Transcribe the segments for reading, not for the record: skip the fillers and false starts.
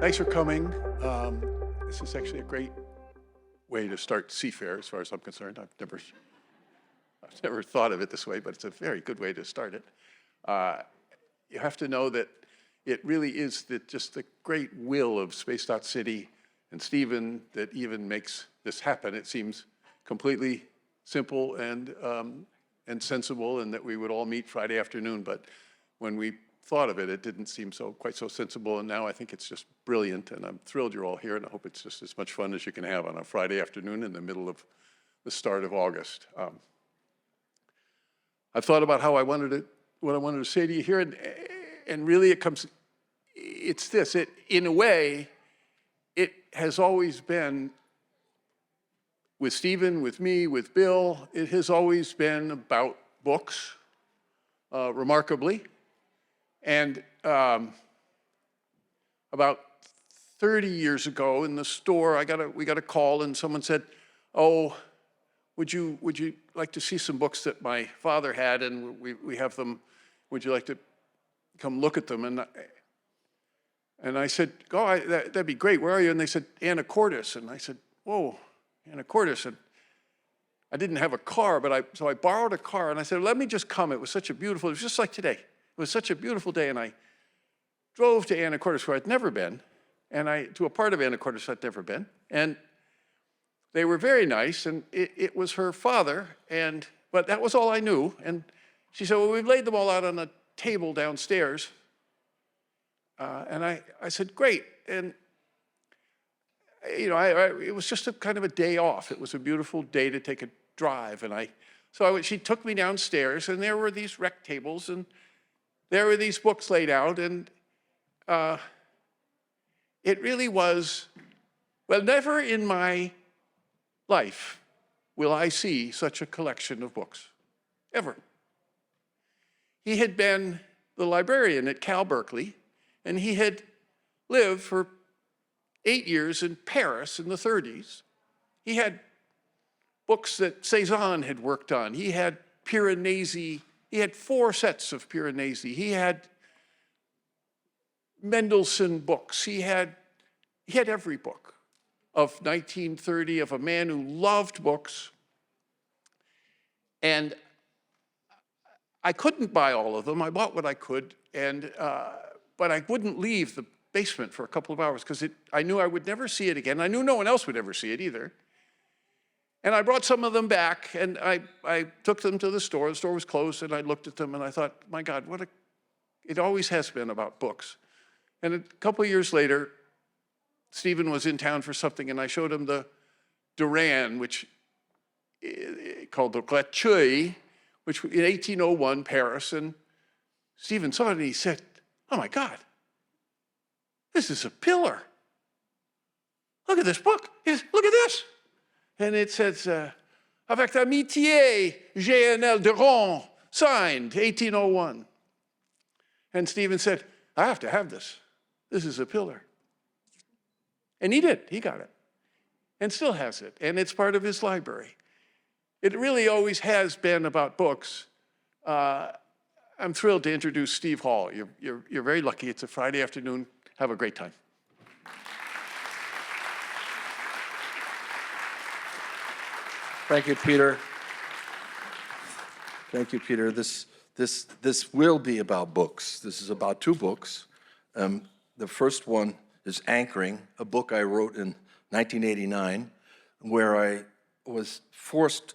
Thanks for coming. This is actually a great way to start Seafair, as far as I'm concerned. I've never thought of it this way, but it's a very good way to start it. You have to know that it really is just the great will of Space.City and Stephen that even makes this happen. It seems completely simple and sensible, and that we would all meet Friday afternoon. But when we thought of it, it didn't seem quite so sensible, and now I think it's just brilliant, and I'm thrilled you're all here, and I hope it's just as much fun as you can have on a Friday afternoon in the middle of the start of August. I've thought about what I wanted to say to you here, and really it's this. In a way, it has always been, with Stephen, with me, with Bill, it has always been about books, remarkably. And about 30 years ago in the store, we got a call, and someone said, "Oh, would you like to see some books that my father had, and we have them? Would you like to come look at them?" And I said, "Oh, that'd be great. Where are you?" And they said, "Anacortes." And I said, "Whoa, Anacortes." And I didn't have a car, so I borrowed a car, and I said, "Let me just come." It was just like today. It was such a beautiful day, and I drove to Anacortes, where I'd never been, and to a part of Anacortes I'd never been, and they were very nice, and it was her father, but that was all I knew. And she said, "Well, we've laid them all out on a table downstairs." And I said, "Great." And it was just a kind of a day off. It was a beautiful day to take a drive, and she took me downstairs, and there were these rec tables, and there were these books laid out, and it really was, well, never in my life will I see such a collection of books, ever. He had been the librarian at Cal Berkeley, and he had lived for 8 years in Paris in the 30s. He had books that Cezanne had worked on. He had Piranesi. He had 4 sets of Piranesi. He had Mendelssohn books. He had every book of 1930, of a man who loved books. And I couldn't buy all of them. I bought what I could, but I wouldn't leave the basement for a couple of hours because I knew I would never see it again. I knew no one else would ever see it either. And I brought some of them back, and I took them to the store. The store was closed, and I looked at them, and I thought, my God, it always has been about books. And a couple of years later, Stephen was in town for something, and I showed him the Duran, which called the Gratuit, which in 1801, Paris. And Stephen saw it, and he said, "Oh my God, this is a pillar. Look at this book. Look at this." And it says, "Avec amitié, G.N.L. Duran, signed, 1801. And Stephen said, "I have to have this. This is a pillar." And he did. He got it. And still has it. And it's part of his library. It really always has been about books. I'm thrilled to introduce Steve Holl. You're very lucky. It's a Friday afternoon. Have a great time. Thank you, Peter. Thank you, Peter. This will be about books. This is about 2 books. The first one is Anchoring, a book I wrote in 1989, where I was forced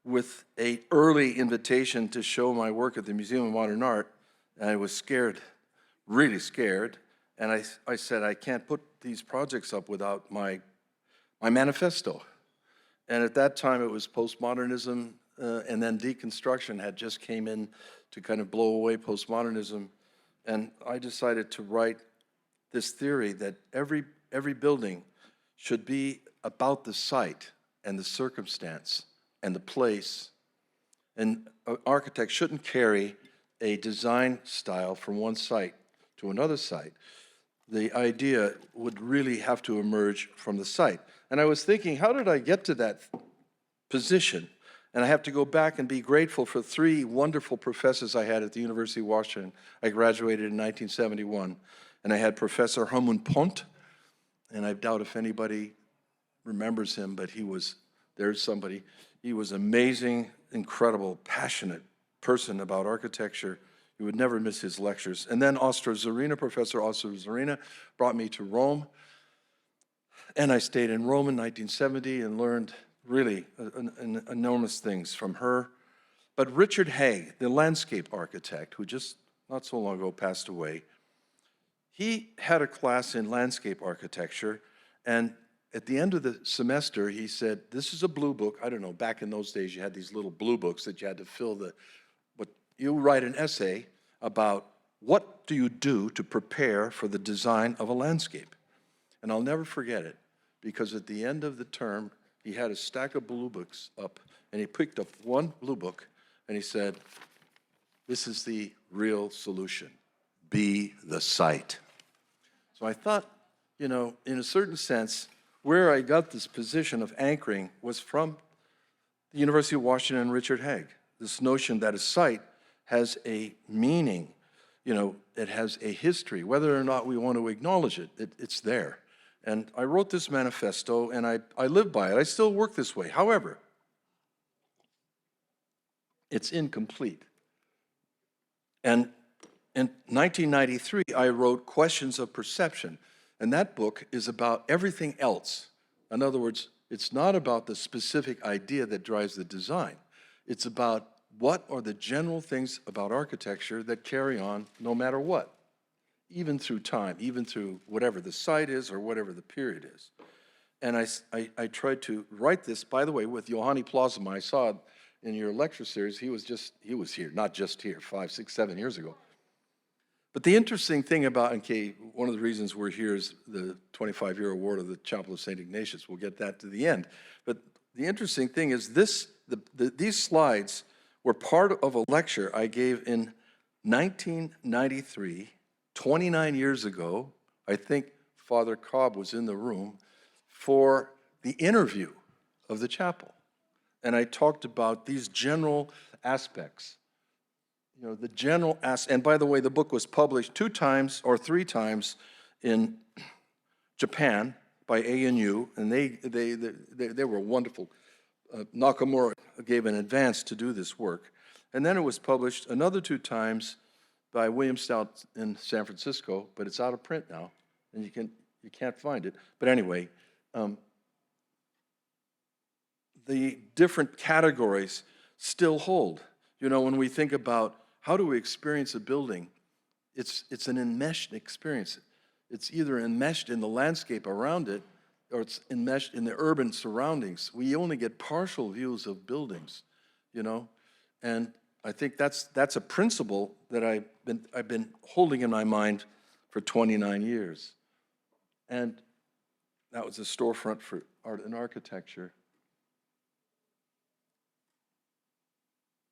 with an early invitation to show my work at the Museum of Modern Art, and I was scared, really scared, and I said, I can't put these projects up without my manifesto. And at that time, it was postmodernism, and then deconstruction had just came in to kind of blow away postmodernism. And I decided to write this theory that every building should be about the site and the circumstance and the place. And architects shouldn't carry a design style from one site to another site. The idea would really have to emerge from the site. And I was thinking, how did I get to that position? And I have to go back and be grateful for 3 wonderful professors I had at the University of Washington. I graduated in 1971. And I had Professor Herman Pont, and I doubt if anybody remembers him, but there's somebody. He was amazing, incredible, passionate person about architecture. You would never miss his lectures. And then Professor Zorina, brought me to Rome. And I stayed in Rome in 1970 and learned really enormous things from her. But Richard Haig, the landscape architect, who just not so long ago passed away, he had a class in landscape architecture, and at the end of the semester, he said, this is a blue book. I don't know, back in those days, you had these little blue books that you had to fill you write an essay about what do you do to prepare for the design of a landscape. And I'll never forget it, because at the end of the term, he had a stack of blue books up, and he picked up one blue book, and he said, this is the real solution. Be the site. So I thought, in a certain sense, where I got this position of anchoring was from the University of Washington and Richard Haig. This notion that a site has a meaning, it has a history. Whether or not we want to acknowledge it, it's there. And I wrote this manifesto, and I live by it. I still work this way. However, it's incomplete. And in 1993, I wrote Questions of Perception, and that book is about everything else. In other words, it's not about the specific idea that drives the design. It's about what are the general things about architecture that carry on no matter what, even through time, even through whatever the site is or whatever the period is. And I tried to write this, by the way, with Johanni Plasma. I saw it in your lecture series. He was here, not just here, 5, 6, 7 years ago. But the interesting thing about, one of the reasons we're here is the 25-year award of the Chapel of St. Ignatius. We'll get that to the end. But the interesting thing is these slides were part of a lecture I gave in 1993, 29 years ago. I think Father Cobb was in the room for the interview of the chapel. And I talked about these general aspects. And by the way, the book was published 2 times or 3 times in Japan by ANU, and they were wonderful. Nakamura gave an advance to do this work. And then it was published another 2 times by William Stout in San Francisco, but it's out of print now, and you can't find it. But anyway, the different categories still hold. When we think about how do we experience a building, it's an enmeshed experience. It's either enmeshed in the landscape around it, or it's enmeshed in the urban surroundings. We only get partial views of buildings, and I think that's a principle that I've been holding in my mind for 29 years. And that was a storefront for art and architecture.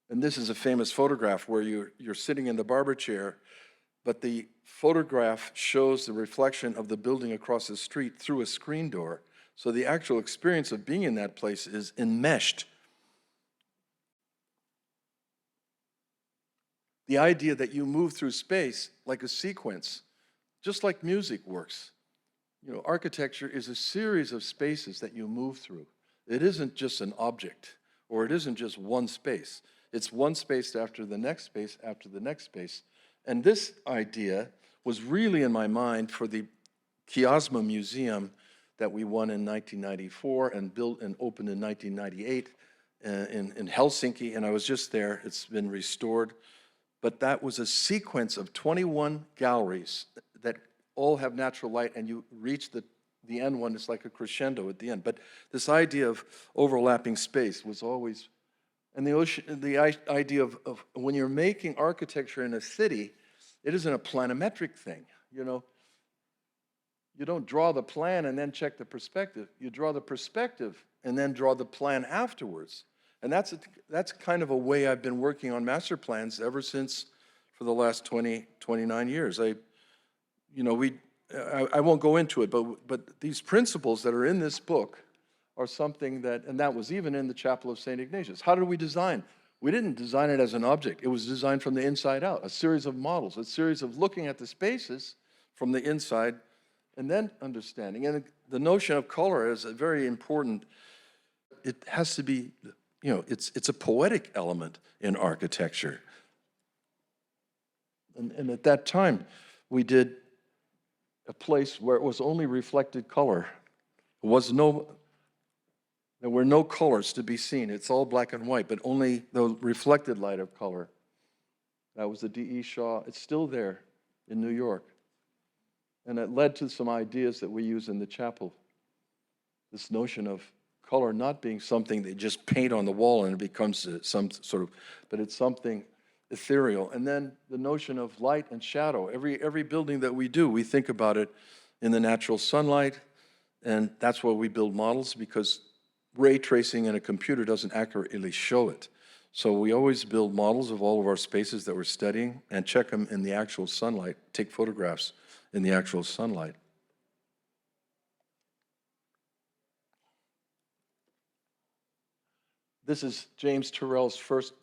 And this is a famous photograph where you're sitting in the barber chair, but the photograph shows the reflection of the building across the street through a screen door. So the actual experience of being in that place is enmeshed. The idea that you move through space like a sequence, just like music works. Architecture is a series of spaces that you move through. It isn't just an object, or it isn't just one space. It's one space after the next space after the next space. And this idea was really in my mind for the Kiasma Museum that we won in 1994 and built and opened in 1998 in Helsinki, and I was just there. It's been restored. But that was a sequence of 21 galleries that all have natural light, and you reach the end one. It's like a crescendo at the end. But this idea of overlapping space was always. And the idea of when you're making architecture in a city, it isn't a planimetric thing, You don't draw the plan and then check the perspective. You draw the perspective and then draw the plan afterwards. And that's kind of a way I've been working on master plans ever since for the last 29 years. I won't go into it, but these principles that are in this book are something and that was even in the Chapel of St. Ignatius. How did we design? We didn't design it as an object. It was designed from the inside out, a series of models, a series of looking at the spaces from the inside and then understanding. And the notion of color is a very important. It has to be, it's a poetic element in architecture. And at that time, we did a place where it was only reflected color. There were no colors to be seen. It's all black and white, but only the reflected light of color. That was the D.E. Shaw. It's still there in New York. And it led to some ideas that we use in the chapel. This notion of color not being something they just paint on the wall and it becomes some sort of, but it's something ethereal. And then the notion of light and shadow. Every building that we do, we think about it in the natural sunlight, and that's why we build models, because ray tracing in a computer doesn't accurately show it. So we always build models of all of our spaces that we're studying and check them in the actual sunlight, take photographs in the actual sunlight. This is James Turrell's first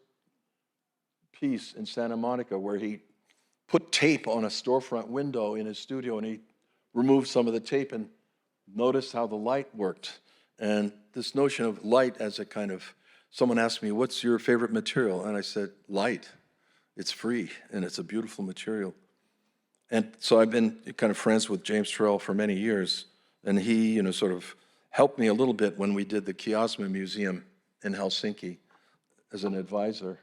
piece in Santa Monica, where he put tape on a storefront window in his studio, and he removed some of the tape and noticed how the light worked. And this notion of light as a kind of, someone asked me, what's your favorite material? And I said, light. It's free, and it's a beautiful material. And so I've been kind of friends with James Turrell for many years, and he, sort of helped me a little bit when we did the Kiasma Museum in Helsinki as an advisor.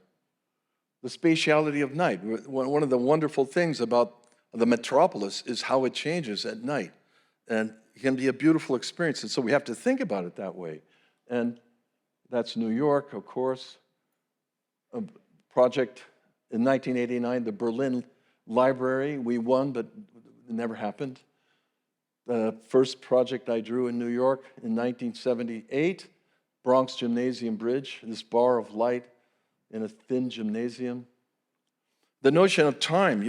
The spatiality of night. One of the wonderful things about the metropolis is how it changes at night. And it can be a beautiful experience. And so we have to think about it that way. And that's New York, of course. A project in 1989, the Berlin Library. We won, but it never happened. The first project I drew in New York in 1978, Bronx Gymnasium Bridge, this bar of light in a thin gymnasium. The notion of time,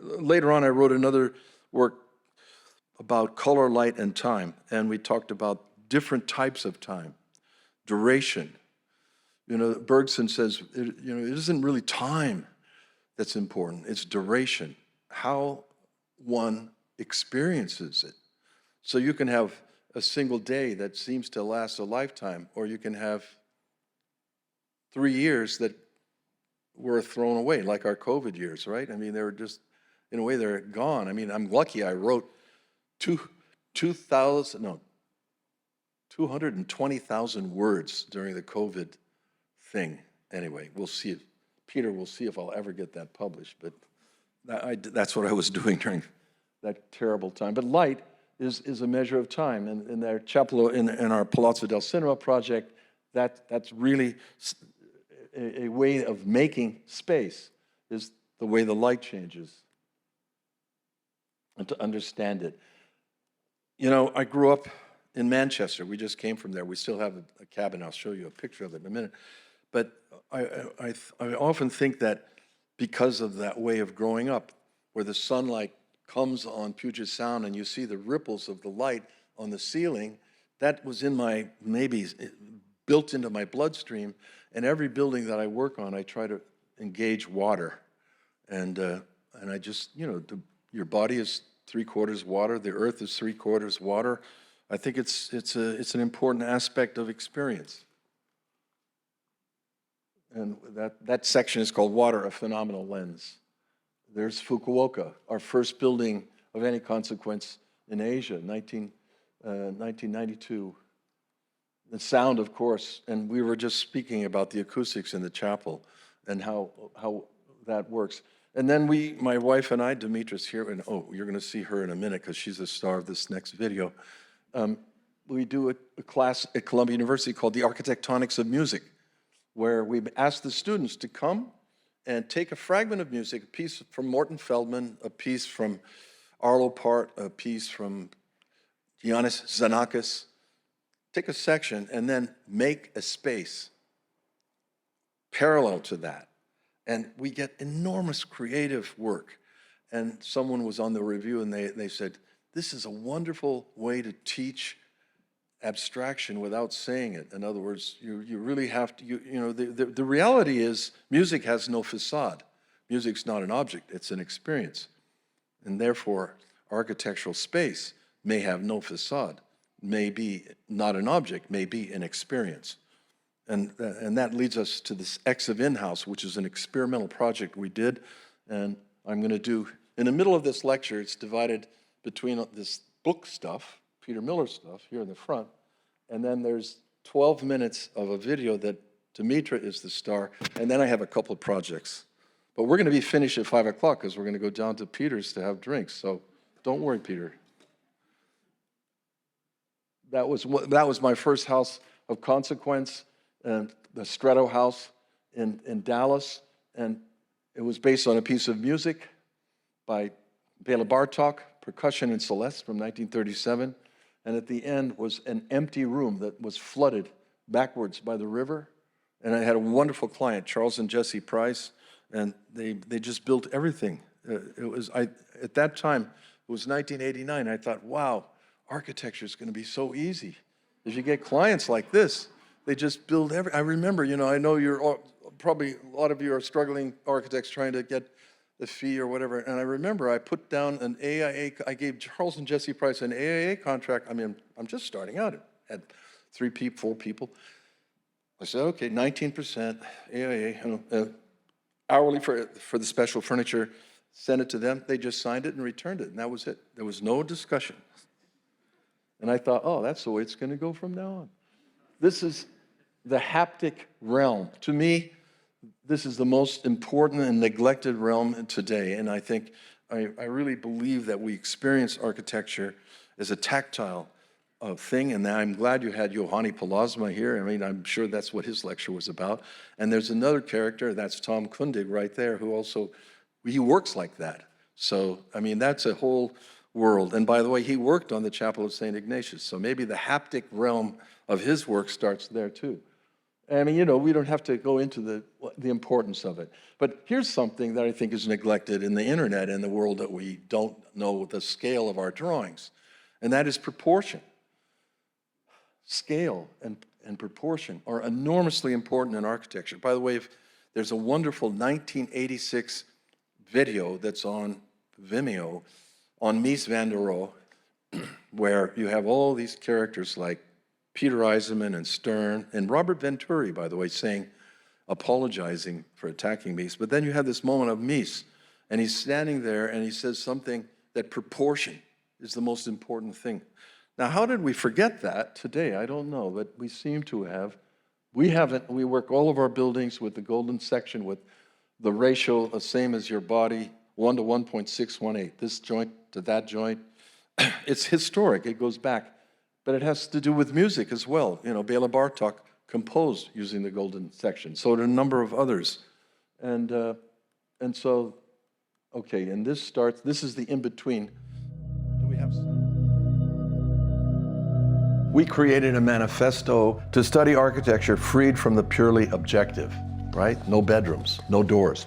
later on I wrote another work about color, light, and time, and we talked about different types of time, duration. Bergson says, it isn't really time that's important, it's duration, how one experiences it. So you can have a single day that seems to last a lifetime, or you can have 3 years that were thrown away, like our COVID years, right? I mean, they were just, in a way, they're gone. I mean, I'm lucky I wrote 220,000 words during the COVID thing. Anyway, we'll see if, Peter will see if I'll ever get that published, but that's what I was doing during that terrible time. But light is a measure of time, and in our chapel, in our Palazzo del Cinema project, that's really a way of making space, is the way the light changes, and to understand it. I grew up in Manchester. We just came from there. We still have a cabin. I'll show you a picture of it in a minute. But I often think that because of that way of growing up, where the sunlight comes on Puget Sound and you see the ripples of the light on the ceiling, that was maybe built into my bloodstream. And every building that I work on, I try to engage water. And I just, your body is 3/4 water, the earth is 3/4 water. I think it's an important aspect of experience. And that section is called Water, a Phenomenal Lens. There's Fukuoka, our first building of any consequence in Asia, 1992. The sound, of course, and we were just speaking about the acoustics in the chapel and how that works. And then my wife and I, Demetra's here, and you're going to see her in a minute because she's the star of this next video. We do a class at Columbia University called The Architectonics of Music, where we ask the students to come and take a fragment of music, a piece from Morton Feldman, a piece from Arlo Part, a piece from Giannis Xenakis, take a section and then make a space parallel to that. And we get enormous creative work. And someone was on the review and they said, this is a wonderful way to teach abstraction without saying it. In other words, you really have to, the reality is music has no facade. Music's not an object, it's an experience. And therefore, architectural space may have no facade, may be not an object, may be an experience. And that leads us to this X of In House, which is an experimental project we did. And I'm going to do, in the middle of this lecture, it's divided between this book stuff, Peter Miller stuff, here in the front, and then there's 12 minutes of a video that Dimitra is the star, and then I have a couple of projects. But we're going to be finished at 5 o'clock because we're going to go down to Peter's to have drinks. So don't worry, Peter. That was my first house of consequence, and the Stretto House in Dallas. And it was based on a piece of music by Bela Bartok, Percussion in Celeste from 1937. And at the end was an empty room that was flooded backwards by the river. And I had a wonderful client, Charles and Jessie Price, and they just built everything. At that time, it was 1989. I thought, wow, architecture is going to be so easy. If you get clients like this, they just build everything. I remember, I know you're probably, a lot of you are struggling architects trying to get the fee or whatever. And I remember I put down an AIA, I gave Charles and Jessie Price an AIA contract. I mean, I'm just starting out. I had 3 people, 4 people. I said, okay, 19% AIA, hourly for the special furniture, sent it to them. They just signed it and returned it, and that was it. There was no discussion. And I thought, oh, that's the way it's going to go from now on. This is the haptic realm. To me, this is the most important and neglected realm today, and I think, I really believe that we experience architecture as a tactile thing, and I'm glad you had Johanni Pallasmaa here. I mean, I'm sure that's what his lecture was about. And there's another character, that's Tom Kundig right there, who also, he works like that. So, I mean, that's a whole world. And by the way, he worked on the Chapel of St. Ignatius, so maybe the haptic realm of his work starts there too. I mean, we don't have to go into the importance of it. But here's something that I think is neglected in the internet and the world that we don't know the scale of our drawings, and that is proportion. Scale and proportion are enormously important in architecture. By the way, there's a wonderful 1986 video that's on Vimeo on Mies van der Rohe, where you have all these characters like Peter Eisenman and Stern, and Robert Venturi, by the way, apologizing for attacking Mies. But then you have this moment of Mies, and he's standing there and he says something that proportion is the most important thing. Now, how did we forget that today? I don't know, but we seem to have. We haven't. We work all of our buildings with the golden section with the ratio the same as your body, 1 to 1.618. This joint to that joint. It's historic. It goes back. But it has to do with music as well. Bela Bartok composed using the golden section. So did a number of others. And so, okay, and this is the in-between. Do we have some? We created a manifesto to study architecture freed from the purely objective, right? No bedrooms, no doors.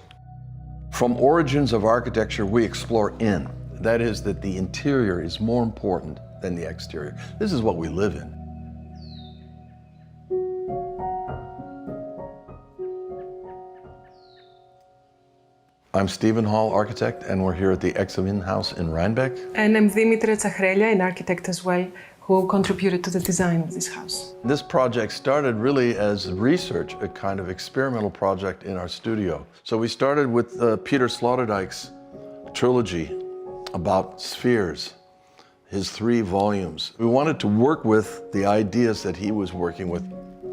From origins of architecture, we explore in. That is, that the interior is more important than the exterior. This is what we live in. I'm Stephen Holl, architect, and we're here at the X of In House in Rhinebeck. And I'm Dimitra Tsahrelia, an architect as well, who contributed to the design of this house. This project started really as research, a kind of experimental project in our studio. So we started with Peter Sloterdijk's trilogy about spheres, his 3 volumes. We wanted to work with the ideas that he was working with.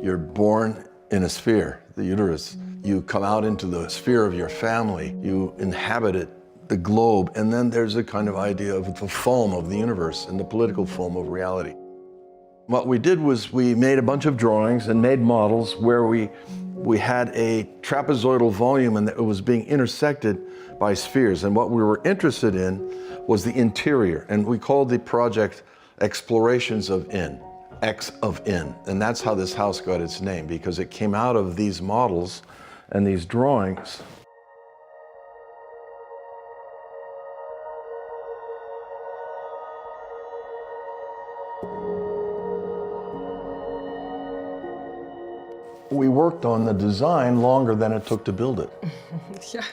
You're born in a sphere, the uterus. You come out into the sphere of your family. You inhabit it, the globe, and then there's a kind of idea of the foam of the universe and the political foam of reality. What we did was we made a bunch of drawings and made models where we had a trapezoidal volume and it was being intersected by spheres. And what we were interested in was the interior. And we called the project Explorations of In, X of In. And that's how this house got its name, because it came out of these models and these drawings. We worked on the design longer than it took to build it. Yeah.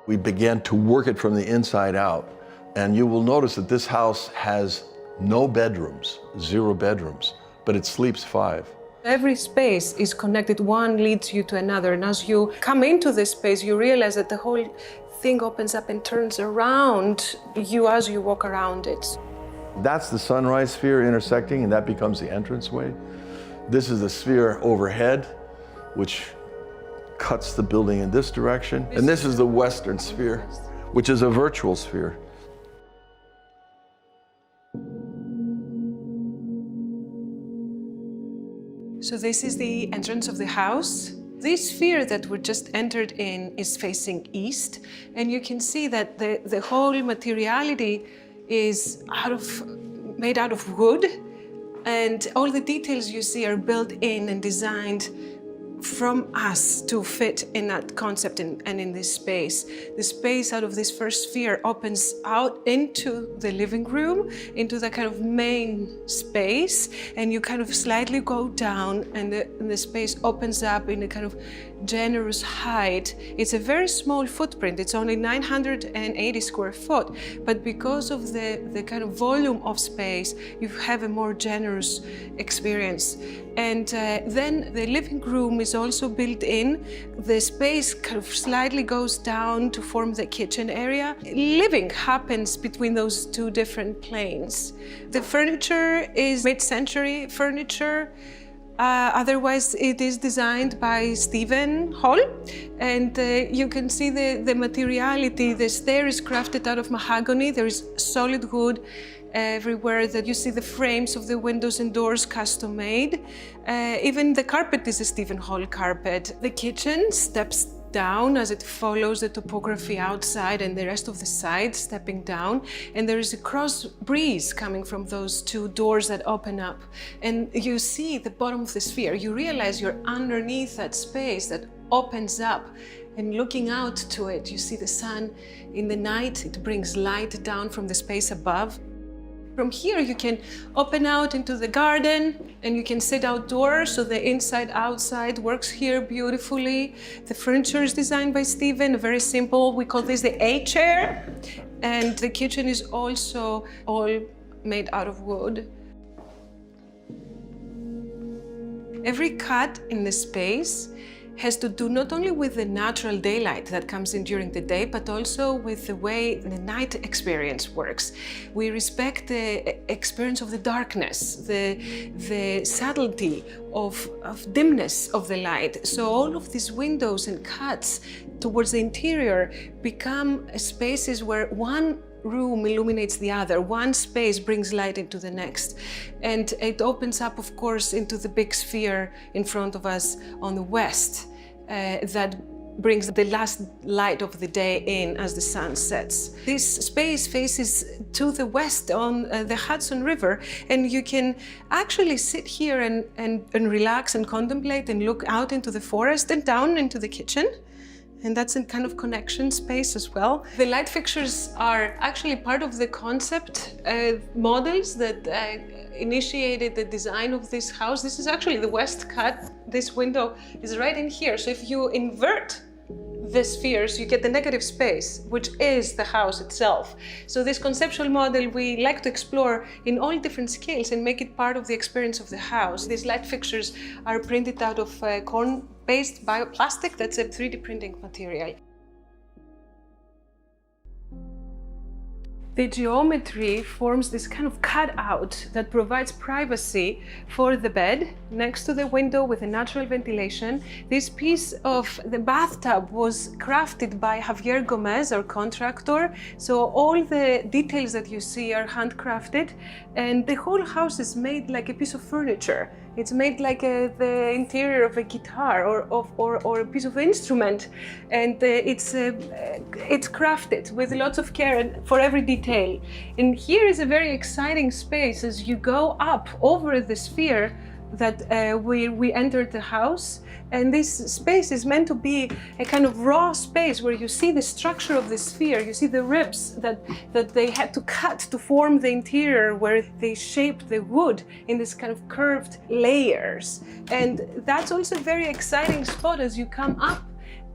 We began to work it from the inside out. And you will notice that this house has no bedrooms, 0 bedrooms, but it sleeps 5. Every space is connected, one leads you to another, and as you come into this space, you realize that the whole thing opens up and turns around you as you walk around it. That's the sunrise sphere intersecting, and that becomes the entranceway. This is the sphere overhead, which cuts the building in this direction. And this is the western sphere, which is a virtual sphere. So this is the entrance of the house. This sphere that we just entered in is facing east, and you can see that the whole materiality is made out of wood, and all the details you see are built in and designed from us to fit in that concept and in this space. The space out of this first sphere opens out into the living room, into the kind of main space, and you kind of slightly go down, and the space opens up in a kind of generous height. It's a very small footprint. It's only 980 square foot, but because of the kind of volume of space, you have a more generous experience. And then the living room is also built in. The space kind of slightly goes down to form the kitchen area. Living happens between those two different planes. The furniture is mid-century furniture. Otherwise, it is designed by Holl, and you can see the materiality. The stair is crafted out of mahogany. There is solid wood everywhere that you see the frames of the windows and doors custom made. Even the carpet is a Holl carpet. The kitchen steps down as it follows the topography outside and the rest of the side stepping down, and there is a cross breeze coming from those two doors that open up, and you see the bottom of the sphere. You realize you're underneath that space that opens up, and looking out to it, you see the sun in the night. It brings light down from the space above. From here, you can open out into the garden and you can sit outdoors, so the inside-outside works here beautifully. The furniture is designed by Steven, very simple. We call this the A chair. And the kitchen is also all made out of wood. Every cut in the space has to do not only with the natural daylight that comes in during the day, but also with the way the night experience works. We respect the experience of the darkness, the subtlety of dimness of the light. So all of these windows and cuts towards the interior become spaces where one room illuminates the other, one space brings light into the next. And it opens up, of course, into the big sphere in front of us on the west that brings the last light of the day in as the sun sets. This space faces to the west on the Hudson River, and you can actually sit here and relax and contemplate and look out into the forest and down into the kitchen. And that's a kind of connection space as well. The light fixtures are actually part of the concept models that initiated the design of this house. This is actually the west cut. This window is right in here. So if you invert the spheres, you get the negative space, which is the house itself. So this conceptual model we like to explore in all different scales and make it part of the experience of the house. These light fixtures are printed out of corn-based bioplastic. That's a 3D printing material. The geometry forms this kind of cutout that provides privacy for the bed next to the window with a natural ventilation. This piece of the bathtub was crafted by Javier Gomez, our contractor. So all the details that you see are handcrafted, and the whole house is made like a piece of furniture. It's made like the interior of a guitar or a piece of instrument, and it's crafted with lots of care for every detail. And here is a very exciting space as you go up over the sphere that we entered the house. And this space is meant to be a kind of raw space where you see the structure of the sphere, you see the ribs that they had to cut to form the interior, where they shaped the wood in this kind of curved layers. And that's also a very exciting spot as you come up,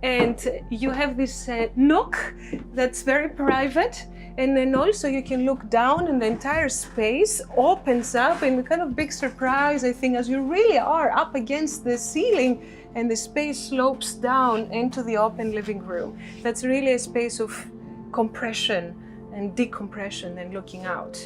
and you have this nook that's very private, And then also you can look down and the entire space opens up in a kind of big surprise, I think, as you really are up against the ceiling and the space slopes down into the open living room. That's really a space of compression and decompression and looking out.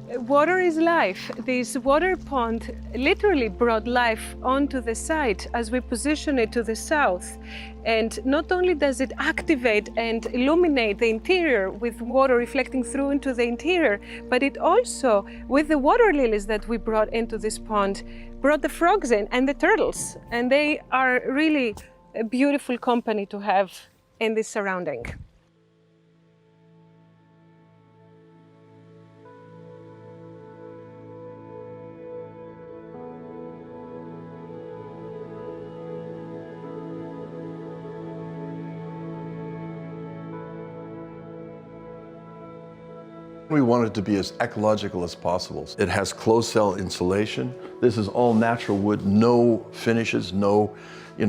Water is life. This water pond literally brought life onto the site as we position it to the south. And not only does it activate and illuminate the interior with water reflecting through into the interior, but it also, with the water lilies that we brought into this pond, brought the frogs in and the turtles. And they are really a beautiful company to have in this surrounding. We want it to be as ecological as possible. It has closed cell insulation. This is all natural wood, no finishes, no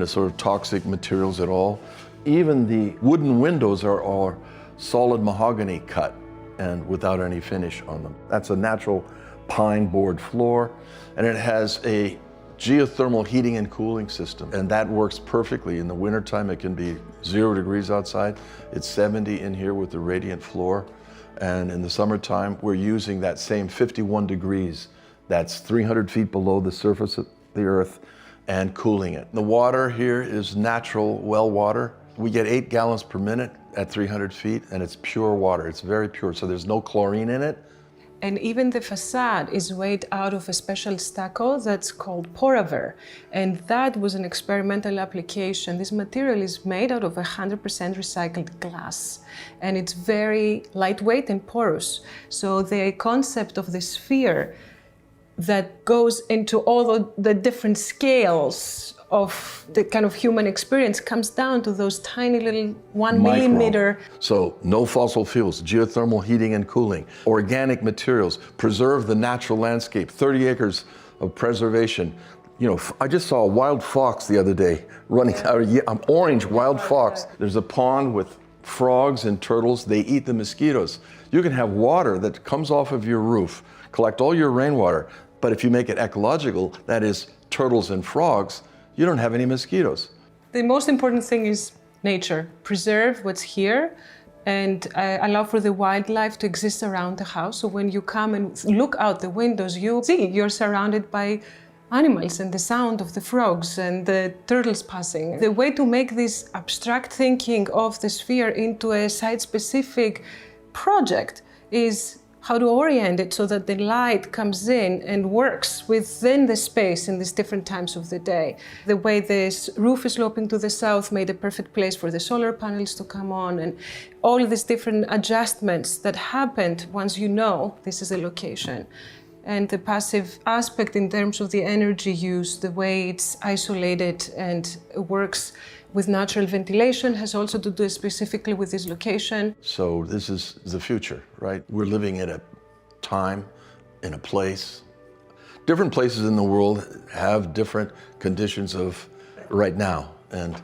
sort of toxic materials at all. Even the wooden windows are all solid mahogany cut and without any finish on them. That's a natural pine board floor, and it has a geothermal heating and cooling system, and that works perfectly. In the wintertime, it can be 0 degrees outside. It's 70 in here with the radiant floor. And in the summertime, we're using that same 51 degrees. That's 300 feet below the surface of the earth and cooling it. The water here is natural well water. We get 8 gallons per minute at 300 feet, and it's pure water. It's very pure, so there's no chlorine in it. And even the facade is made out of a special stucco that's called Poraver. And that was an experimental application. This material is made out of 100% recycled glass. And it's very lightweight and porous. So the concept of the sphere that goes into all the different scales of the kind of human experience comes down to those tiny little 1 millimeter. So no fossil fuels, geothermal heating and cooling, organic materials, preserve the natural landscape, 30 acres of preservation. I just saw a wild fox the other day running out of an orange wild fox. There's a pond with frogs and turtles. They eat the mosquitoes. You can have water that comes off of your roof, collect all your rainwater, but if you make it ecological, that is turtles and frogs, you don't have any mosquitoes. The most important thing is nature. Preserve what's here and allow for the wildlife to exist around the house. So when you come and look out the windows, you see you're surrounded by animals and the sound of the frogs and the turtles passing. The way to make this abstract thinking of the sphere into a site-specific project is how to orient it so that the light comes in and works within the space in these different times of the day. The way this roof is sloping to the south made a perfect place for the solar panels to come on, and all these different adjustments that happened once you know this is a location. And the passive aspect in terms of the energy use, the way it's isolated and works with natural ventilation has also to do specifically with this location. So this is the future, right? We're living at a time, in a place. Different places in the world have different conditions of right now. And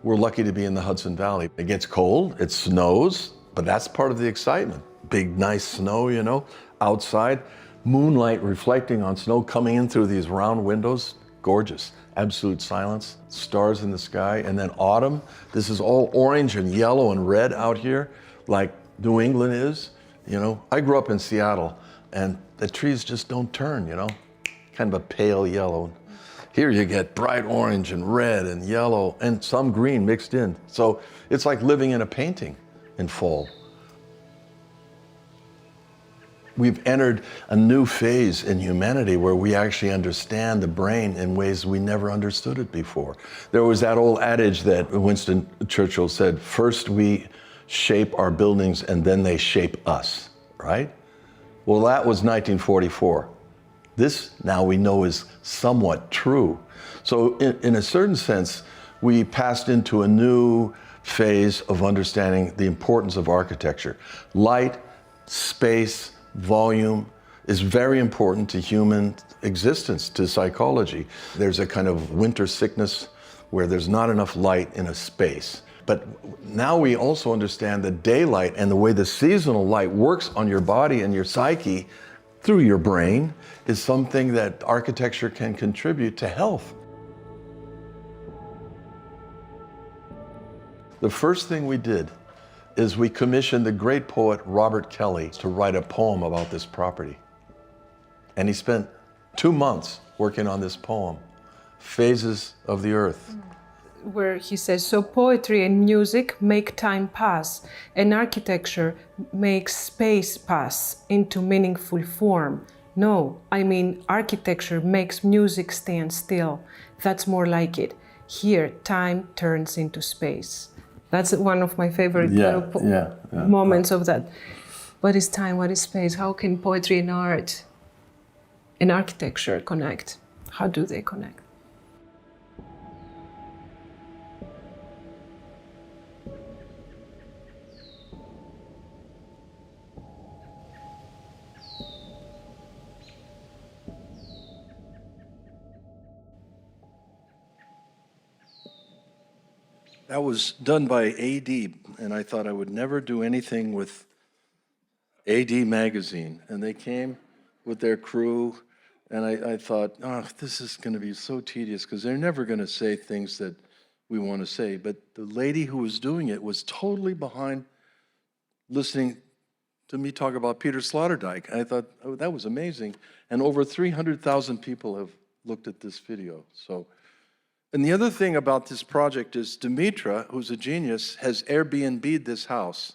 we're lucky to be in the Hudson Valley. It gets cold, it snows, but that's part of the excitement. Big, nice snow, outside. Moonlight reflecting on snow coming in through these round windows, gorgeous. Absolute silence, stars in the sky, and then autumn. This is all orange and yellow and red out here, like New England is. I grew up in Seattle, and the trees just don't turn, kind of a pale yellow. Here you get bright orange and red and yellow and some green mixed in. So it's like living in a painting in fall. We've entered a new phase in humanity where we actually understand the brain in ways we never understood it before. There was that old adage that Winston Churchill said, first we shape our buildings and then they shape us, right? Well, that was 1944. This now we know is somewhat true. So in a certain sense, we passed into a new phase of understanding the importance of architecture. Light, space, volume is very important to human existence, to psychology. There's a kind of winter sickness where there's not enough light in a space. But now we also understand that daylight and the way the seasonal light works on your body and your psyche through your brain is something that architecture can contribute to health. The first thing we did is we commissioned the great poet Robert Kelly to write a poem about this property. And he spent 2 months working on this poem, Phases of the Earth. Where he says, so poetry and music make time pass, and architecture makes space pass into meaningful form. No, I mean architecture makes music stand still. That's more like it. Here, time turns into space. That's one of my favorite moments of that. What is time? What is space? How can poetry and art and architecture connect? How do they connect? That was done by AD, and I thought I would never do anything with AD Magazine. And they came with their crew, and I thought, oh, this is going to be so tedious because they're never going to say things that we want to say. But the lady who was doing it was totally behind listening to me talk about Peter Sloterdijk. I thought, oh, that was amazing. And over 300,000 people have looked at this video. And the other thing about this project is Dimitra, who's a genius, has Airbnb'd this house.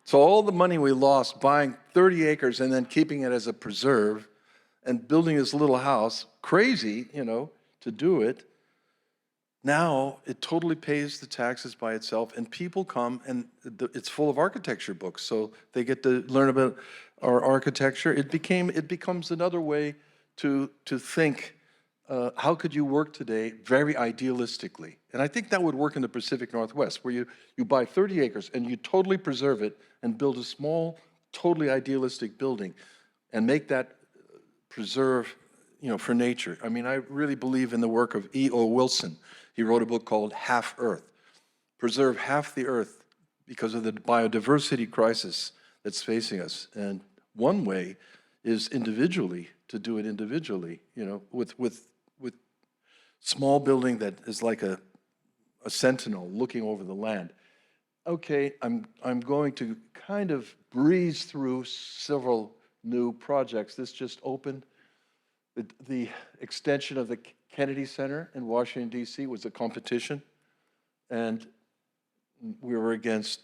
So all the money we lost buying 30 acres and then keeping it as a preserve and building this little house, crazy, to do it, now it totally pays the taxes by itself, and people come, and it's full of architecture books, so they get to learn about our architecture. It becomes another way to think. How could you work today very idealistically? And I think that would work in the Pacific Northwest, where you buy 30 acres and you totally preserve it and build a small, totally idealistic building and make that preserve, for nature. I mean, I really believe in the work of E.O. Wilson. He wrote a book called Half Earth. Preserve half the Earth because of the biodiversity crisis that's facing us. And one way is individually, to do it individually, with small building that is like a sentinel looking over the land. Okay, I'm going to kind of breeze through several new projects. This just opened. The extension of the Kennedy Center in Washington, D.C. was a competition, and we were against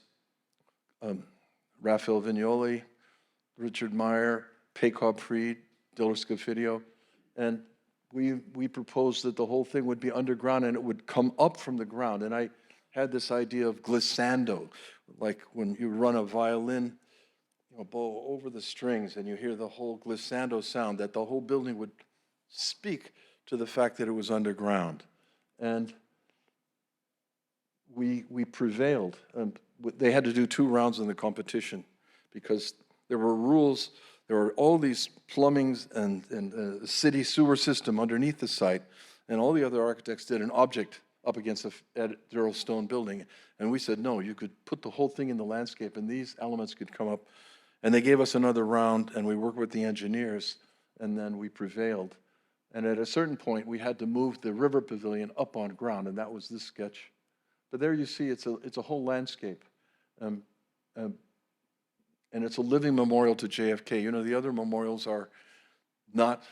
Raphael Vignoli, Richard Meyer, Paycob Fried, Diller Scofidio, and we proposed that the whole thing would be underground and it would come up from the ground. And I had this idea of glissando, like when you run a violin bow over the strings and you hear the whole glissando sound, that the whole building would speak to the fact that it was underground. And we prevailed. They had to do 2 rounds in the competition because there were rules. There were all these plumbings and a city sewer system underneath the site, and all the other architects did an object up against a Durrell stone building. And we said, no, you could put the whole thing in the landscape, and these elements could come up. And they gave us another round, and we worked with the engineers, and then we prevailed. And at a certain point, we had to move the river pavilion up on ground, and that was this sketch. But there you see, it's a whole landscape. And it's a living memorial to JFK. The other memorials are not,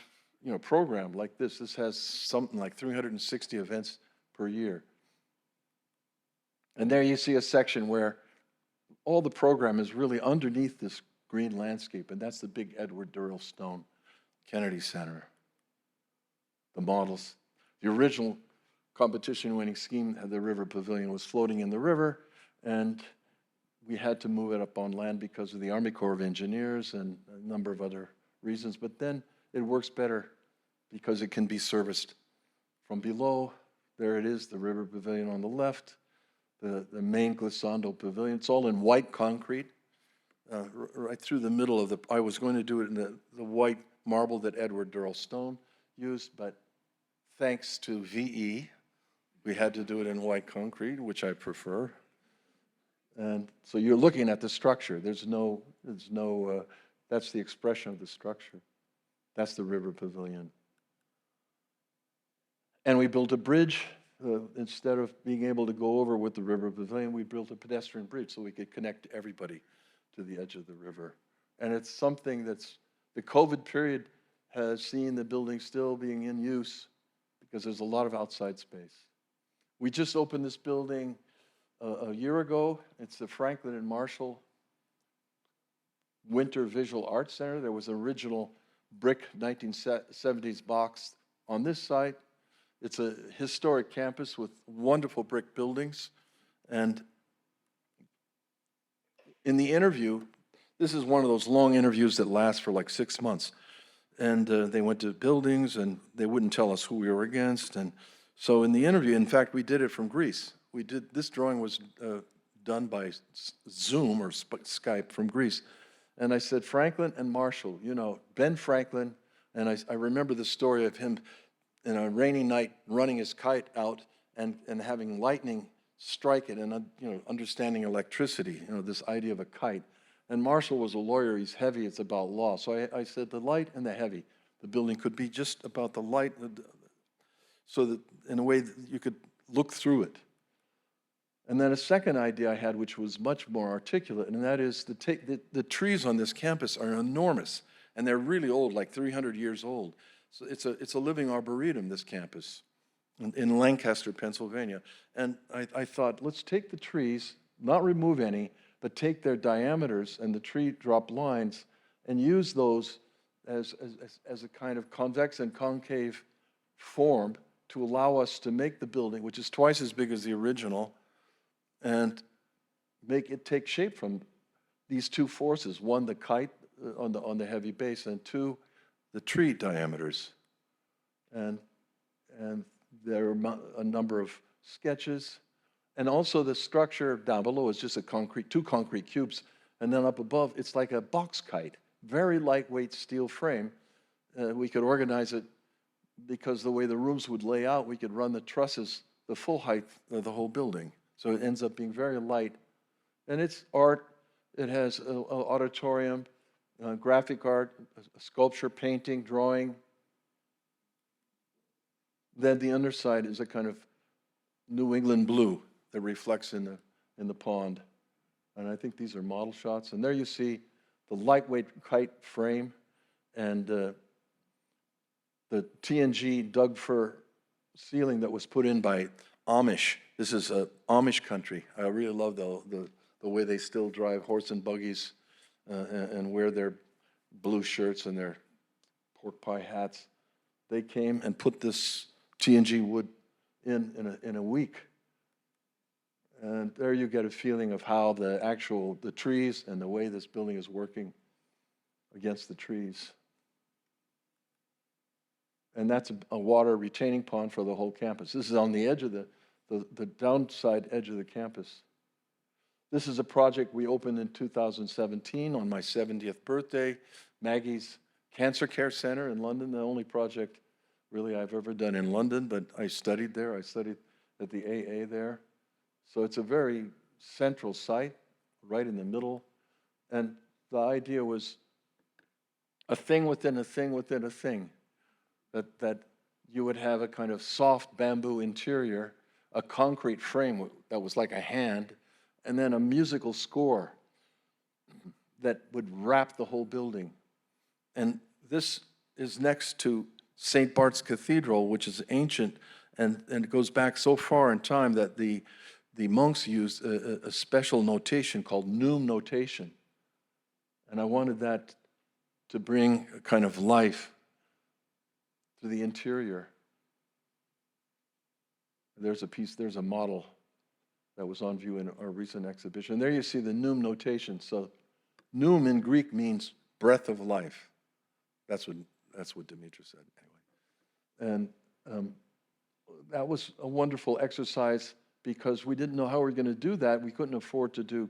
programmed like this. This has something like 360 events per year. And there you see a section where all the program is really underneath this green landscape, and that's the big Edward Durrell Stone Kennedy Center. The models, the original competition-winning scheme, the river pavilion was floating in the river, and we had to move it up on land because of the Army Corps of Engineers and a number of other reasons. But then it works better because it can be serviced from below. There it is, the river pavilion on the left, the main glissando pavilion. It's all in white concrete, right through the middle of I was going to do it in the white marble that Edward Durrell Stone used, but thanks to VE, we had to do it in white concrete, which I prefer. And so you're looking at the structure. There's no, that's the expression of the structure. That's the river pavilion. And we built a bridge. Instead of being able to go over with the river pavilion, we built a pedestrian bridge so we could connect everybody to the edge of the river. And it's something that's, the COVID period has seen the building still being in use because there's a lot of outside space. We just opened this building a year ago. It's the Franklin and Marshall Winter Visual Arts Center. There was an original brick 1970s box on this site. It's a historic campus with wonderful brick buildings. And in the interview, this is one of those long interviews that last for like 6 months. And they went to buildings and they wouldn't tell us who we were against. And so in the interview, in fact, we did it from Greece. This drawing was done by Zoom or Skype from Greece. And I said, Franklin and Marshall, you know, Ben Franklin, and I remember the story of him in a rainy night running his kite out and having lightning strike it and understanding electricity, this idea of a kite. And Marshall was a lawyer, he's heavy, it's about law. So I said the light and the heavy. The building could be just about the light so that in a way that you could look through it. And then a second idea I had, which was much more articulate, and that is the trees on this campus are enormous, and they're really old, like 300 years old. So it's a living arboretum, this campus, in Lancaster, Pennsylvania. And I thought, let's take the trees, not remove any, but take their diameters and the tree drop lines and use those as a kind of convex and concave form to allow us to make the building, which is twice as big as the original, and make it take shape from these two forces. One, the kite on the heavy base, and two, the tree diameters. And there are a number of sketches. And also the structure down below is just two concrete cubes. And then up above, it's like a box kite, very lightweight steel frame. We could organize it because the way the rooms would lay out, we could run the trusses the full height of the whole building. So it ends up being very light. And it's art. It has an auditorium, graphic art, sculpture, painting, drawing. Then the underside is a kind of New England blue that reflects in the pond. And I think these are model shots. And there you see the lightweight kite frame and the TNG Doug fir ceiling that was put in by Amish. This is Amish country. I really love the way they still drive horse and buggies and wear their blue shirts and their pork pie hats. They came and put this TNG wood in a week. And there you get a feeling of how the trees and the way this building is working against the trees. And that's a water retaining pond for the whole campus. This is on the edge of the downside edge of the campus. This is a project we opened in 2017 on my 70th birthday, Maggie's Cancer Care Center in London, the only project really I've ever done in London, but I studied there. I studied at the AA there. So it's a very central site, right in the middle. And the idea was a thing within a thing within a thing, that you would have a kind of soft bamboo interior, a concrete frame that was like a hand, and then a musical score that would wrap the whole building. And this is next to St. Bart's Cathedral, which is ancient, and it goes back so far in time that the monks used a special notation called Neum notation. And I wanted that to bring a kind of life to the interior. There's a model that was on view in our recent exhibition. And there you see the Neum notation. So Neum in Greek means breath of life. That's what Dimitra said anyway. And that was a wonderful exercise because we didn't know how we were going to do that. We couldn't afford to do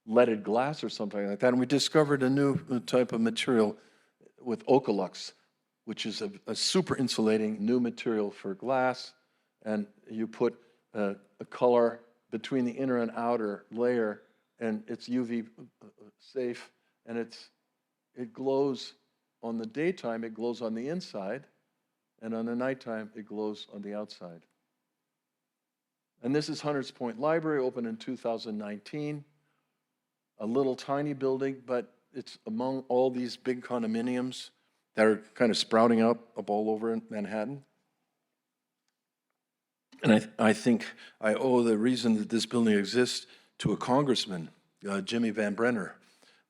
leaded glass or something like that. And we discovered a new type of material with Ocalux, which is a super insulating new material for glass. And you put a color between the inner and outer layer, and it's UV safe, and it glows on the daytime, it glows on the inside, and on the nighttime, it glows on the outside. And this is Hunters Point Library, opened in 2019. A little tiny building, but it's among all these big condominiums that are kind of sprouting up all over in Manhattan. And I think I owe the reason that this building exists to a congressman, Jimmy Van Brenner,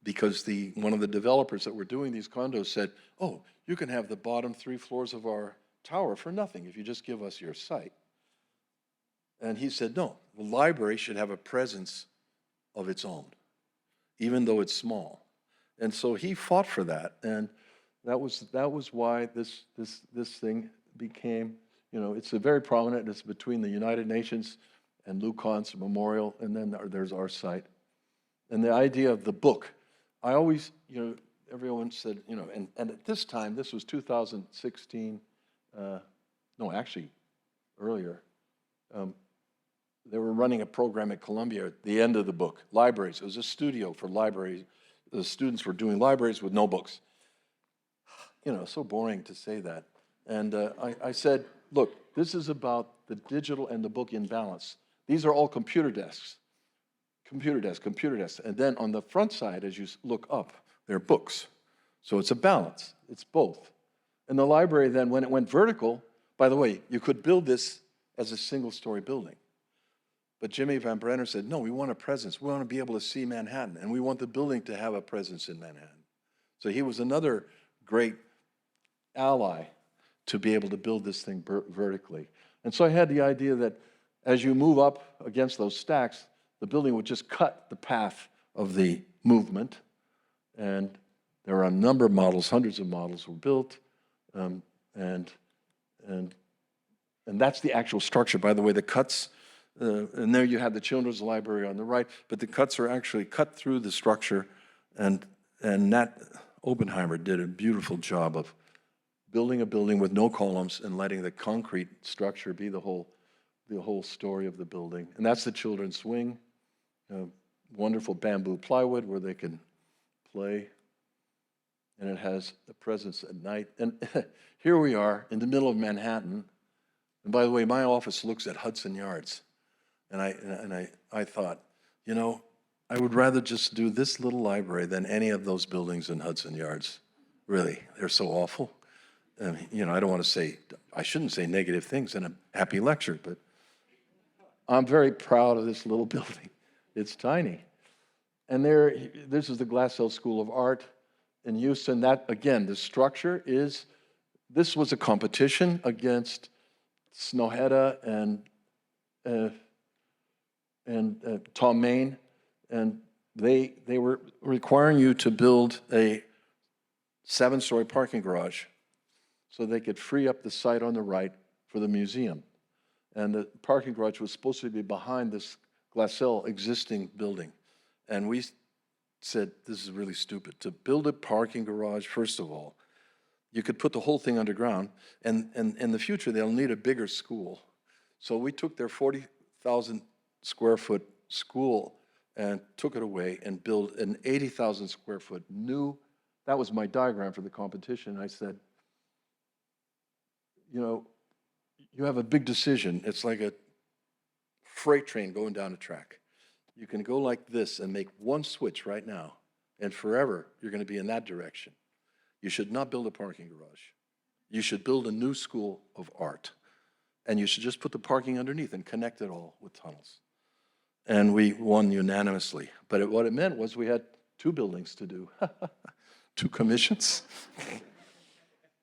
because one of the developers that were doing these condos said, oh, you can have the bottom 3 floors of our tower for nothing if you just give us your site. And he said, no, the library should have a presence of its own, even though it's small. And so he fought for that, and that was why this thing became, it's very prominent. It's between the United Nations and Lou Kahnt's memorial, and then there's our site. And the idea of the book, I always, everyone said, and at this time, this was 2016, no, actually, earlier, they were running a program at Columbia at the end of the book, libraries. It was a studio for libraries. The students were doing libraries with no books. So boring to say that. And I said, look, this is about the digital and the book in balance. These are all computer desks. Computer desks. And then on the front side, as you look up, there are books. So it's a balance. It's both. And the library then, when it went vertical, by the way, you could build this as a single-story building. But Jimmy Van Brenner said, no, we want a presence. We want to be able to see Manhattan, and we want the building to have a presence in Manhattan. So he was another great ally to be able to build this thing vertically. And so I had the idea that as you move up against those stacks, the building would just cut the path of the movement. And there are a number of models, hundreds of models were built, and that's the actual structure. By the way, the cuts, and there you have the children's library on the right, but the cuts are actually cut through the structure, and Nat Oppenheimer did a beautiful job of building a building with no columns and letting the concrete structure be the whole story of the building. And that's the children's wing, wonderful bamboo plywood where they can play, and it has a presence at night. And here we are in the middle of Manhattan. And by the way, my office looks at Hudson Yards. And I thought, I would rather just do this little library than any of those buildings in Hudson Yards. Really, they're so awful. I don't want to say, I shouldn't say negative things in a happy lecture, but I'm very proud of this little building. It's tiny. And this is the Glassell School of Art in Houston. That, again, the structure this was a competition against Snøhetta and Tom Main, and they were requiring you to build a 7-story parking garage so they could free up the site on the right for the museum. And the parking garage was supposed to be behind this Glassell existing building. And we said, this is really stupid. To build a parking garage, first of all, you could put the whole thing underground, and in the future, they'll need a bigger school. So we took their 40,000 square foot school and took it away and built an 80,000 square foot new, that was my diagram for the competition. I said, you have a big decision. It's like a freight train going down a track. You can go like this and make one switch right now, and forever you're going to be in that direction. You should not build a parking garage. You should build a new school of art, and you should just put the parking underneath and connect it all with tunnels. And we won unanimously. But what it meant was we had 2 buildings to do, 2 commissions.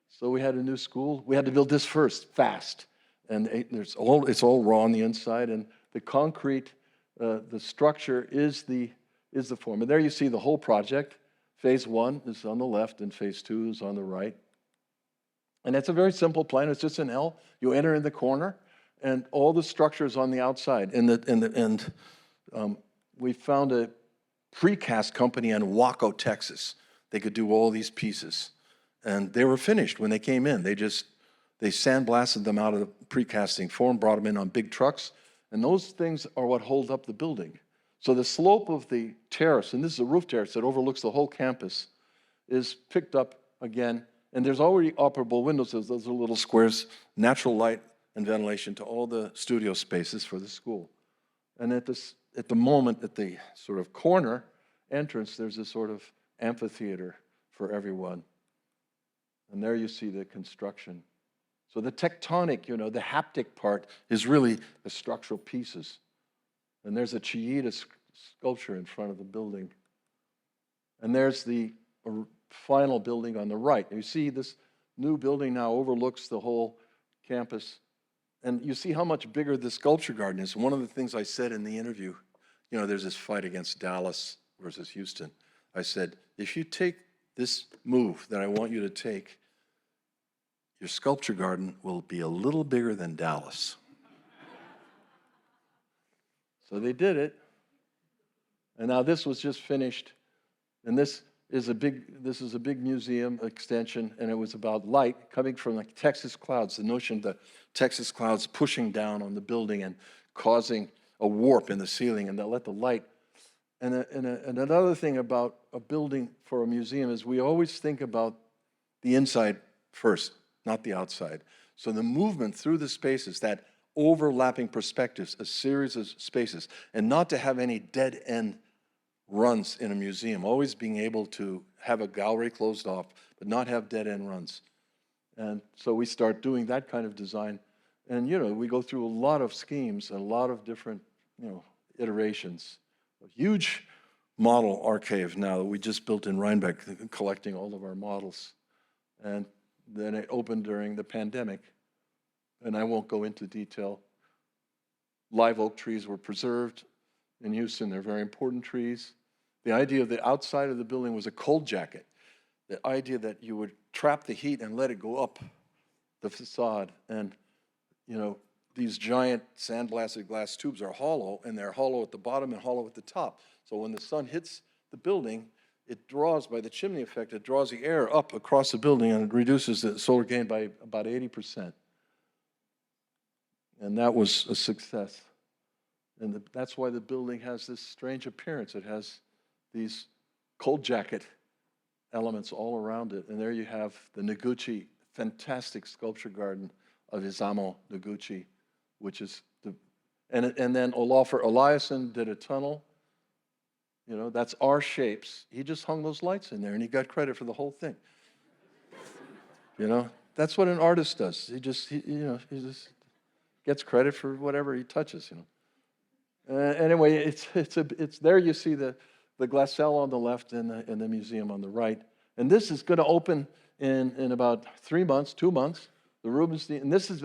So we had a new school. We had to build this first, fast. And it's all raw on the inside, and the concrete, the structure is the form. And there you see the whole project. Phase 1 is on the left, and phase 2 is on the right. And it's a very simple plan. It's just an L. You enter in the corner, and all the structure is on the outside. And we found a precast company in Waco, Texas. They could do all these pieces. And they were finished when they came in. They sandblasted them out of the precasting form, brought them in on big trucks, And those things are what hold up the building. So the slope of the terrace, and this is a roof terrace that overlooks the whole campus, is picked up again. And there's already operable windows. Those are little squares, natural light and ventilation to all the studio spaces for the school. And at the moment, at the sort of corner entrance, there's a sort of amphitheater for everyone. And there you see the construction. So the tectonic, the haptic part is really the structural pieces. And there's a Chiita sculpture in front of the building. And there's the final building on the right. You see this new building now overlooks the whole campus. And you see how much bigger the sculpture garden is. One of the things I said in the interview, there's this fight against Dallas versus Houston. I said, if you take this move that I want you to take, your sculpture garden will be a little bigger than Dallas. So they did it. And now this was just finished. And this is a big museum extension, and it was about light coming from the Texas clouds, the notion of the Texas clouds pushing down on the building and causing a warp in the ceiling, and that let the light. And another thing about a building for a museum is we always think about the inside first, not the outside. So the movement through the spaces, that overlapping perspectives, a series of spaces, and not to have any dead end runs in a museum, always being able to have a gallery closed off, but not have dead end runs. And so we start doing that kind of design. And, we go through a lot of schemes and a lot of different, iterations. A huge model archive now that we just built in Rhinebeck, collecting all of our models. And then it opened during the pandemic. And I won't go into detail. Live oak trees were preserved in Houston. They're very important trees. The idea of the outside of the building was a cold jacket. The idea that you would trap the heat and let it go up the facade. And, these giant sandblasted glass tubes are hollow, and they're hollow at the bottom and hollow at the top. So when the sun hits the building, it draws, by the chimney effect, it draws the air up across the building, and it reduces the solar gain by about 80%. And that was a success. And that's why the building has this strange appearance. It has these cold jacket elements all around it. And there you have the Noguchi, fantastic sculpture garden of Isamu Noguchi, which is and then Olafur Eliasson did a tunnel. That's our shapes. He just hung those lights in there, and he got credit for the whole thing. That's what an artist does. He just gets credit for whatever he touches. Anyway, it's there. You see the glacelle on the left and the museum on the right. And this is going to open in about 3 months, 2 months. The Rubenstein, and this is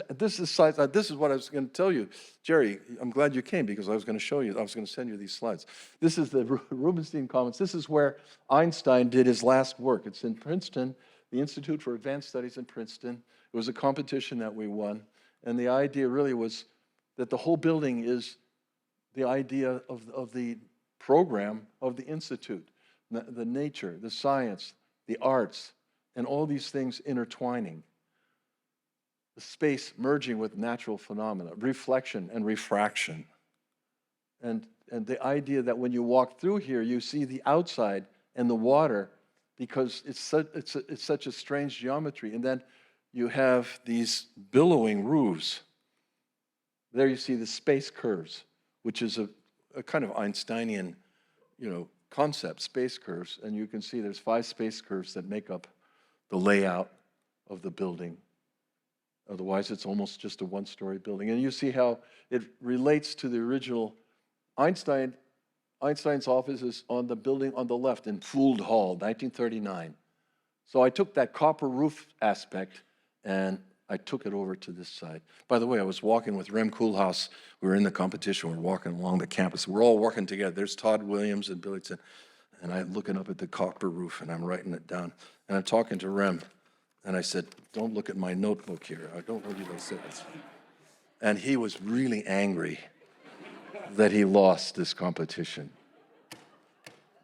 what I was going to tell you, Jerry. I'm glad you came because I was going to show you. I was going to send you these slides. This is the Rubenstein Commons. This is where Einstein did his last work. It's in Princeton, the Institute for Advanced Studies in Princeton. It was a competition that we won, and the idea really was that the whole building is the idea of the program of the Institute, the nature, the science, the arts, and all these things intertwining. The space merging with natural phenomena, reflection and refraction. And the idea that when you walk through here, you see the outside and the water because it's such a strange geometry. And then you have these billowing roofs. There you see the space curves, which is a kind of Einsteinian, concept, space curves. And you can see there's 5 space curves that make up the layout of the building. Otherwise, it's almost just a one-story building. And you see how it relates to the original Einstein's office is on the building on the left in Holl, 1939. So I took that copper roof aspect and I took it over to this side. By the way, I was walking with Rem Koolhaas. We were in the competition. We're walking along the campus. We're all working together. There's Todd Williams and Billington. And I'm looking up at the copper roof and I'm writing it down. And I'm talking to Rem. And I said, don't look at my notebook here. I don't know what I said. And he was really angry that he lost this competition.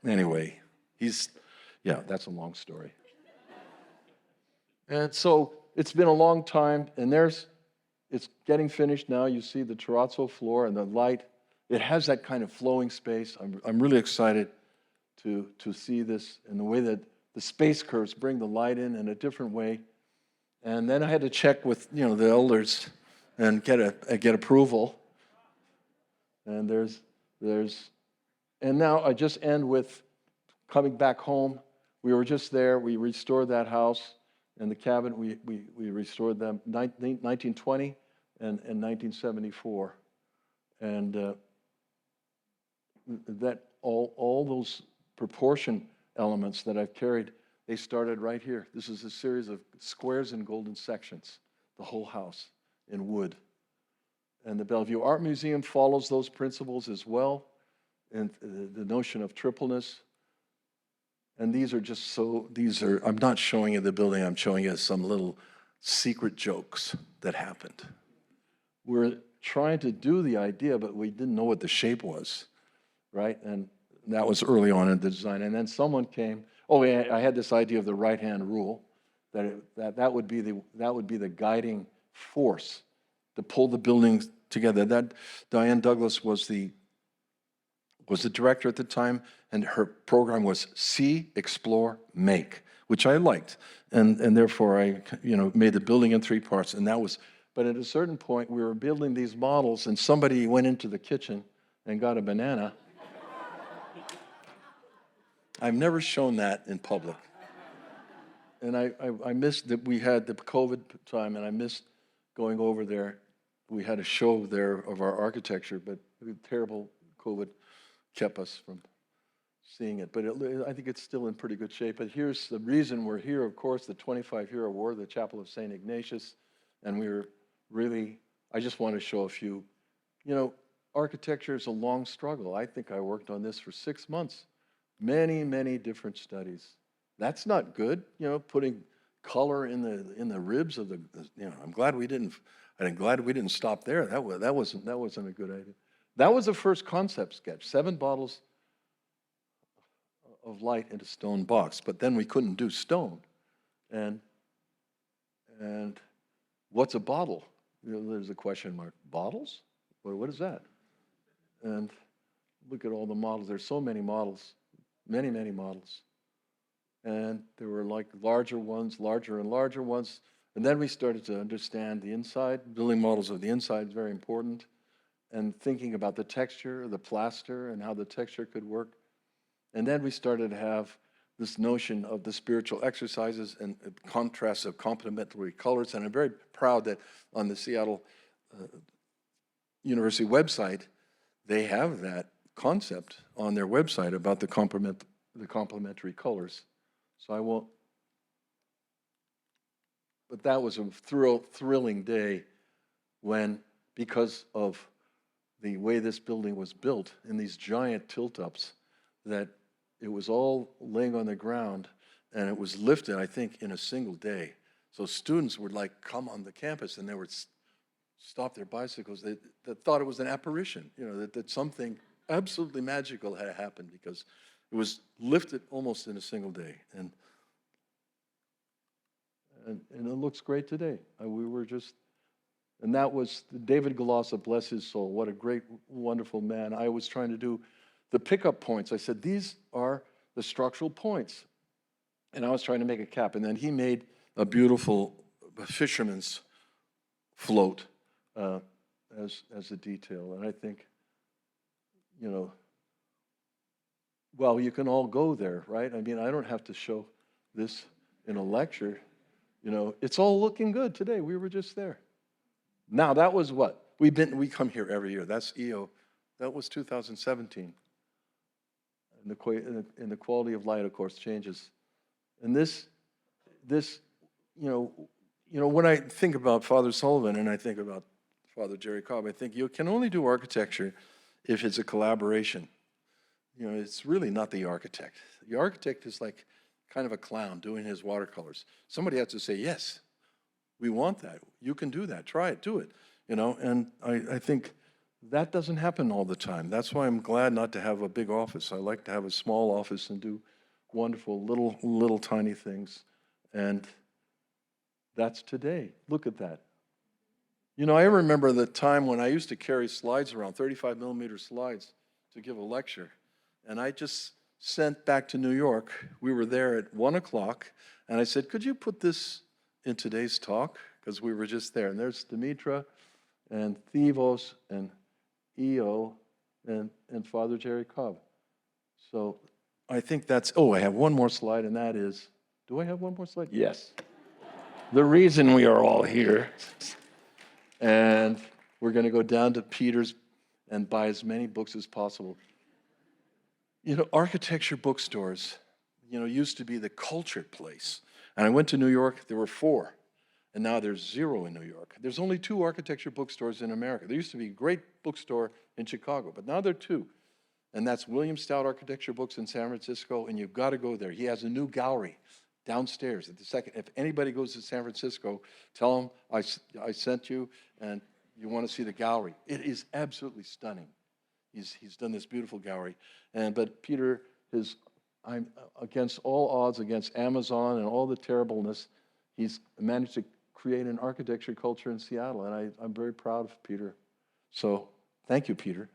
Anyway, that's a long story. And so it's been a long time, and it's getting finished now. You see the terrazzo floor and the light. It has that kind of flowing space. I'm really excited to see this and the way that the space curves bring the light in a different way. And then I had to check with the elders and get approval. And and now I just end with coming back home. We were just there. We restored that house and the cabin. We restored them 1920 and 1974, and that all those proportion elements that I've carried, they started right here. This is a series of squares and golden sections, the whole house in wood. And the Bellevue Art Museum follows those principles as well, and the notion of tripleness. And I'm not showing you the building, I'm showing you some little secret jokes that happened. We're trying to do the idea, but we didn't know what the shape was, right? And that was early on in the design. And then someone came, I had this idea of the right-hand rule, that would be the guiding force to pull the buildings together. That Diane Douglas was the director at the time, and her program was See, Explore, Make, which I liked, and therefore I made the building in 3 parts, and that was. But at a certain point, we were building these models, and somebody went into the kitchen and got a banana. I've never shown that in public. And I missed that we had the COVID time, and I missed going over there. We had a show there of our architecture, but terrible COVID kept us from seeing it. But I think it's still in pretty good shape. But here's the reason we're here, of course, the 25-year award, the Chapel of St. Ignatius. And we were really, I just want to show a few. Architecture is a long struggle. I think I worked on this for 6 months. Many, many different studies. That's not good, putting color in the ribs of the, I'm glad we didn't stop there. That wasn't a good idea. That was the first concept sketch, 7 bottles of light in a stone box, but then we couldn't do stone. And what's a bottle? There's a question mark. Bottles? What is that? And look at all the models. There's so many models, many, many models. And there were like larger and larger ones. And then we started to understand the inside. Building models of the inside is very important. And thinking about the texture, the plaster, and how the texture could work. And then we started to have this notion of the spiritual exercises and contrasts of complementary colors. And I'm very proud that on the Seattle University website, they have that concept on their website about the complementary colors. So I won't, but that was a thrilling day when, because of the way this building was built in these giant tilt-ups, that it was all laying on the ground and it was lifted, I think, in a single day. So students would come on the campus and they would stop their bicycles. They thought it was an apparition, that something absolutely magical had happened because it was lifted almost in a single day. And it looks great today. And that was David Galossa, bless his soul. What a great, wonderful man. I was trying to do the pickup points. I said, these are the structural points. And I was trying to make a cap. And then he made a beautiful fisherman's float as a detail. And I think, well, you can all go there, right? I mean, I don't have to show this in a lecture. It's all looking good today. We were just there. Now, that was what? We come here every year. That's EO. That was 2017. And the quality of light, of course, changes. And this, when I think about Father Sullivan and I think about Father Jerry Cobb, I think you can only do architecture if it's a collaboration. It's really not the architect. The architect is like kind of a clown doing his watercolors. Somebody has to say, yes, we want that. You can do that. Try it. Do it. And I think that doesn't happen all the time. That's why I'm glad not to have a big office. I like to have a small office and do wonderful little tiny things. And that's today. Look at that. You know, I remember the time when I used to carry slides around, 35 millimeter slides, to give a lecture. And I just sent back to New York. We were there at 1 o'clock. And I said, could you put this in today's talk? Because we were just there. And there's Dimitra and Thevos and EO and Father Jerry Cobb. So I think that's, oh, I have one more slide, and that is, do I have one more slide? Yes. The reason we are all here. And we're going to go down to Peter's and buy as many books as possible. You know, architecture bookstores, you know, used to be the cultured place. And I went to New York, there were 4. And now there's 0 in New York. There's only 2 architecture bookstores in America. There used to be a great bookstore in Chicago, but now there are 2. And that's William Stout Architecture Books in San Francisco, and you've got to go there. He has a new gallery downstairs at the second. If anybody goes to San Francisco, tell them I sent you, and you want to see the gallery. It is absolutely stunning. He's done this beautiful gallery. But Peter I'm against all odds, against Amazon and all the terribleness, he's managed to create an architecture culture in Seattle, and I'm very proud of Peter. So thank you, Peter.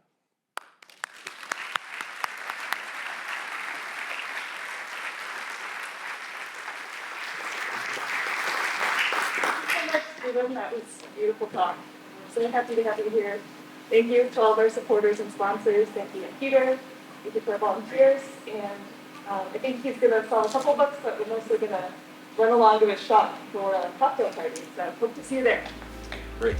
Stephen. That was a beautiful talk. I'm so happy to have you here. Thank you to all of our supporters and sponsors. Thank you to Peter. Thank you to our volunteers. And I think he's going to sell a couple books, but we're mostly going to run along to his shop for a cocktail party. So hope to see you there. Great.